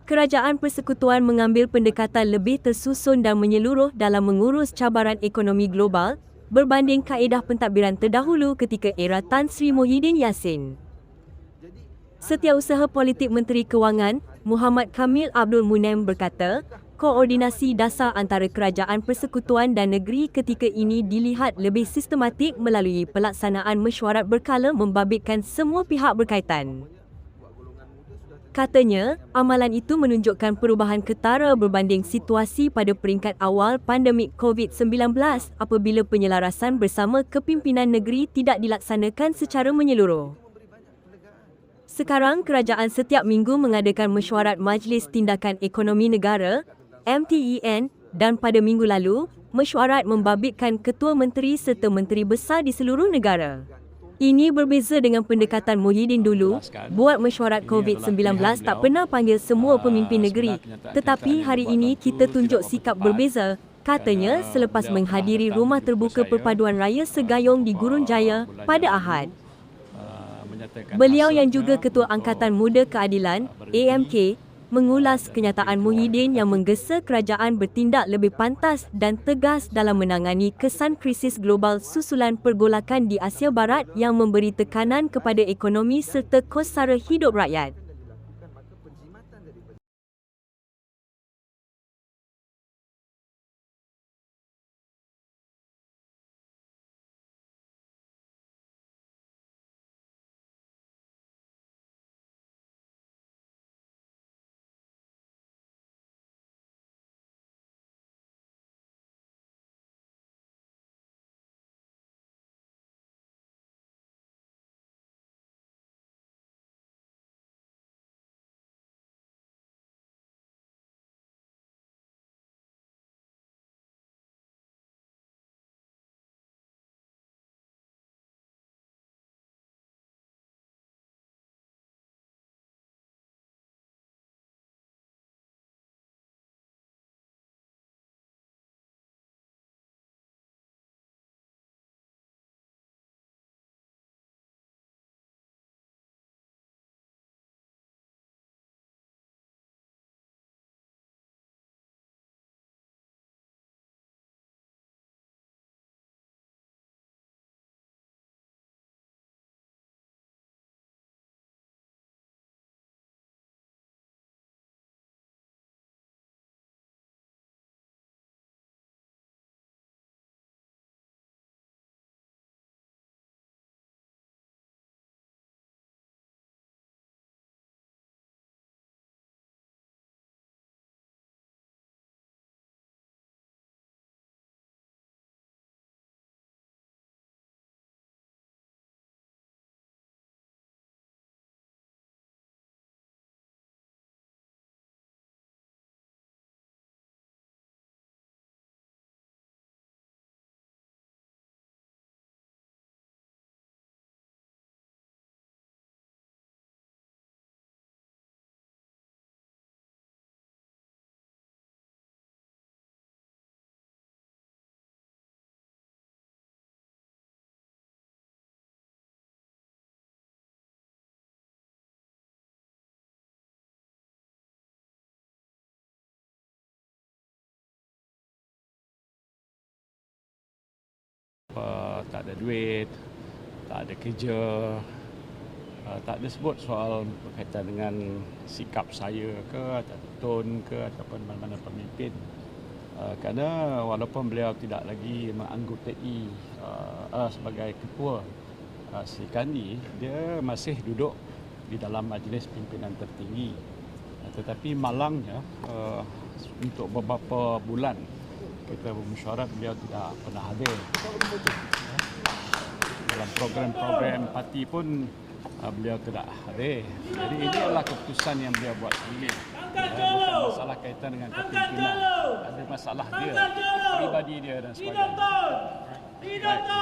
Kerajaan Persekutuan mengambil pendekatan lebih tersusun dan menyeluruh dalam mengurus cabaran ekonomi global berbanding kaedah pentadbiran terdahulu ketika era Tan Sri Muhyiddin Yassin. Setiausaha Politik Menteri Kewangan, Muhammad Kamil Abdul Munaim berkata, koordinasi dasar antara kerajaan persekutuan dan negeri ketika ini dilihat lebih sistematik melalui pelaksanaan mesyuarat berkala membabitkan semua pihak berkaitan. Katanya, amalan itu menunjukkan perubahan ketara berbanding situasi pada peringkat awal pandemik COVID-19 apabila penyelarasan bersama kepimpinan negeri tidak dilaksanakan secara menyeluruh. Sekarang, kerajaan setiap minggu mengadakan mesyuarat Majlis Tindakan Ekonomi Negara, MTEN, dan pada minggu lalu, mesyuarat membabitkan Ketua Menteri serta Menteri Besar di seluruh negara. Ini berbeza dengan pendekatan Muhyiddin dulu, buat mesyuarat COVID-19 tak pernah panggil semua pemimpin negeri, tetapi hari ini kita tunjuk sikap berbeza, katanya selepas menghadiri Rumah Terbuka Perpaduan Raya Segayung di Gurun Jaya pada Ahad. Beliau yang juga Ketua Angkatan Muda Keadilan, AMK, mengulas kenyataan Muhyiddin yang menggesa kerajaan bertindak lebih pantas dan tegas dalam menangani kesan krisis global susulan pergolakan di Asia Barat yang memberi tekanan kepada ekonomi serta kos sara hidup rakyat. Tak ada duit, tak ada kerja, tak ada sebut soal berkaitan dengan sikap saya ke, atau tone ke, ataupun mana-mana pemimpin. Kerana walaupun beliau tidak lagi menganggotai sebagai ketua Sri Kandi, dia masih duduk di dalam majlis pimpinan tertinggi. Tetapi malangnya untuk beberapa bulan kita bermesyuarat, beliau tidak pernah hadir. Dalam program-program parti pun beliau tidak hadir. Jadi ini adalah keputusan yang beliau buat sendiri. Bukan masalah kaitan dengan kepimpinan. Ada masalah dia, pribadi dia dan sebagainya.